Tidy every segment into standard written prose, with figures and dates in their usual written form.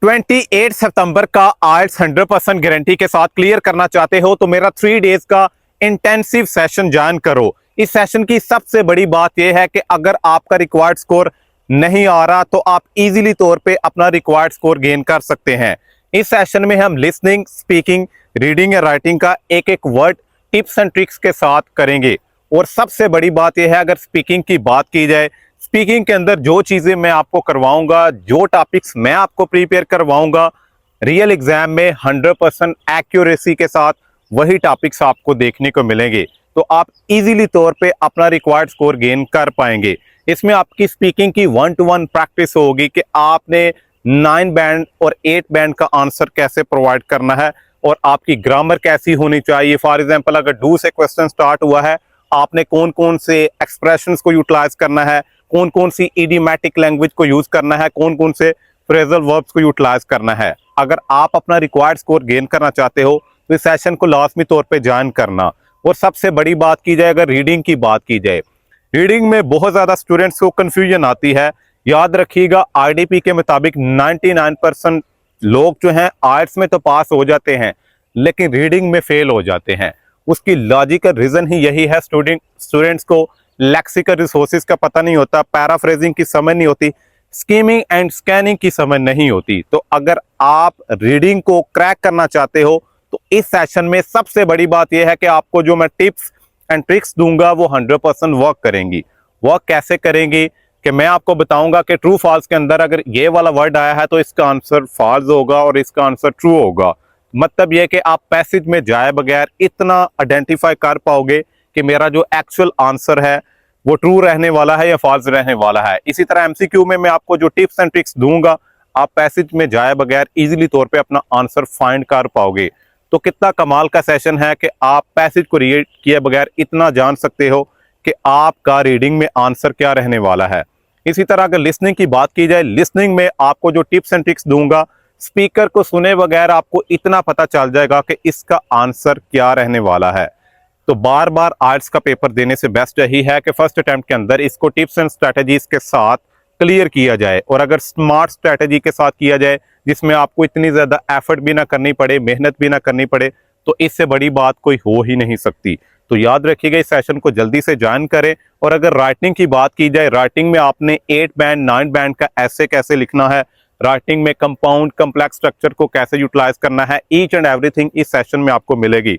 28 सितंबर का आइल्स 100% गारंटी के साथ क्लियर करना चाहते हो तो मेरा 3 डेज का इंटेंसिव सेशन ज्वाइन करो। इस सेशन की सबसे बड़ी बात यह है कि अगर आपका रिक्वायर्ड स्कोर नहीं आ रहा तो आप इजीली तौर पे अपना रिक्वायर्ड स्कोर गेन कर सकते हैं। इस सेशन में हम लिसनिंग, स्पीकिंग, रीडिंग या राइटिंग का एक एक वर्ड टिप्स एंड ट्रिक्स के साथ करेंगे। और सबसे बड़ी बात यह है, अगर स्पीकिंग की बात की जाए, स्पीकिंग के अंदर जो चीजें मैं आपको करवाऊंगा, जो टॉपिक्स मैं आपको प्रिपेयर करवाऊंगा, रियल एग्जाम में 100% एक्यूरेसी के साथ वही टॉपिक्स आपको देखने को मिलेंगे। तो आप इजीली तौर पे अपना रिक्वायर्ड स्कोर गेन कर पाएंगे। इसमें आपकी स्पीकिंग की 1-to-1 प्रैक्टिस होगी कि आपने 9 बैंड और 8 बैंड का आंसर कैसे प्रोवाइड करना है और आपकी ग्रामर कैसी होनी चाहिए। फॉर एग्जाम्पल, अगर डू से क्वेश्चन स्टार्ट हुआ है, आपने कौन कौन से एक्सप्रेशंस को यूटिलाइज करना है, कौन कौन सी इडियोमैटिक लैंग्वेज को यूज करना है, कौन कौन से फ्रेजल वर्ब्स को यूटिलाइज करना है। अगर आप अपना रिक्वायर्ड स्कोर गेन करना चाहते हो तो इस सेशन को लाजमी तौर पे ज्वाइन करना। और सबसे बड़ी बात की जाए, अगर रीडिंग की बात की जाए, रीडिंग में बहुत ज्यादा स्टूडेंट्स को कंफ्यूजन आती है। याद रखिएगा, आईडीपी के मुताबिक 99% लोग जो हैं आर्ट्स में तो पास हो जाते हैं लेकिन रीडिंग में फेल हो जाते हैं। उसकी लॉजिकल रीजन ही यही है, स्टूडेंट्स को लेक्सिकल रिसोर्सेज का पता नहीं होता, पैराफ्रेजिंग की समझ नहीं होती, स्कीमिंग एंड स्कैनिंग की समझ नहीं होती। तो अगर आप रीडिंग को क्रैक करना चाहते हो तो इस सेशन में सबसे बड़ी बात यह है कि आपको जो मैं टिप्स एंड ट्रिक्स दूंगा वो 100% वर्क करेंगी। वर्क कैसे करेंगी कि मैं आपको बताऊंगा कि ट्रू फॉल्स के अंदर अगर ये वाला वर्ड आया है तो इसका आंसर फॉल्स होगा और इसका आंसर ट्रू होगा। मतलब यह कि आप पैसेज में जाए बगैर इतना आइडेंटिफाई कर पाओगे कि मेरा जो एक्चुअल आंसर है वो ट्रू रहने वाला है या फॉल्स रहने वाला है। इसी तरह एमसीक्यू में मैं आपको जो टिप्स एंड ट्रिक्स दूंगा, आप पैसेज में जाए बगैर इजीली तौर पे अपना आंसर फाइंड कर पाओगे। तो कितना कमाल का सेशन है कि आप पैसेज को रीड किए बगैर इतना जान सकते हो कि आपका रीडिंग में आंसर क्या रहने वाला है। इसी तरह अगर लिसनिंग की बात की जाए, लिसनिंग में आपको जो टिप्स एंड ट्रिक्स दूंगा, स्पीकर को सुने बगैर आपको इतना पता चल जाएगा कि इसका आंसर क्या रहने वाला है। तो बार बार आर्ट्स का पेपर देने से बेस्ट यही है कि फर्स्ट अटेम्प्ट के अंदर इसको टिप्स एंड स्ट्रेटजीज के साथ क्लियर किया जाए। और अगर स्मार्ट स्ट्रेटजी के साथ किया जाए जिसमें आपको इतनी ज्यादा एफर्ट भी ना करनी पड़े, मेहनत भी ना करनी पड़े, तो इससे बड़ी बात कोई हो ही नहीं सकती। तो याद रखिएगा, इस सेशन को जल्दी से ज्वाइन करें। और अगर राइटिंग की बात की जाए, राइटिंग में आपने 8 बैंड 9 बैंड का ऐसे कैसे लिखना है, राइटिंग में कंपाउंड कम्प्लेक्स स्ट्रक्चर को कैसे यूटिलाइज करना है, ईच एंड एवरीथिंग इस सेशन में आपको मिलेगी।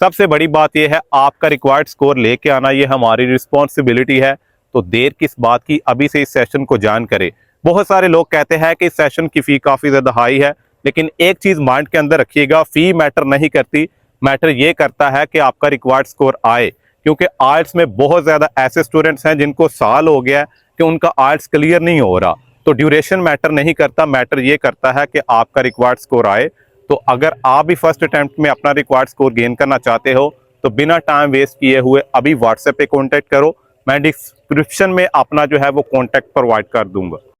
सबसे बड़ी बात यह है, आपका रिक्वायर्ड स्कोर लेके आना ये हमारी रिस्पॉन्सिबिलिटी है। तो देर किस बात की, अभी से इस सेशन को ज्वाइन करें। बहुत सारे लोग कहते हैं कि इस सेशन की फी काफी ज्यादा हाई है, लेकिन एक चीज माइंड के अंदर रखिएगा, फी मैटर नहीं करती। मैटर ये करता है कि आपका रिक्वायर्ड स्कोर आए। क्योंकि आर्ट्स में बहुत ज्यादा ऐसे स्टूडेंट्स हैं जिनको साल हो गया है कि उनका आर्ट्स क्लियर नहीं हो रहा। तो ड्यूरेशन मैटर नहीं करता, मैटर ये करता है कि आपका रिक्वायर्ड स्कोर आए। तो अगर आप भी फर्स्ट अटेम्प्ट में अपना रिक्वायर्ड स्कोर गेन करना चाहते हो तो बिना टाइम वेस्ट किए हुए अभी व्हाट्सएप पे कांटेक्ट करो। मैं डिस्क्रिप्शन में अपना जो है वो कांटेक्ट प्रोवाइड कर दूंगा।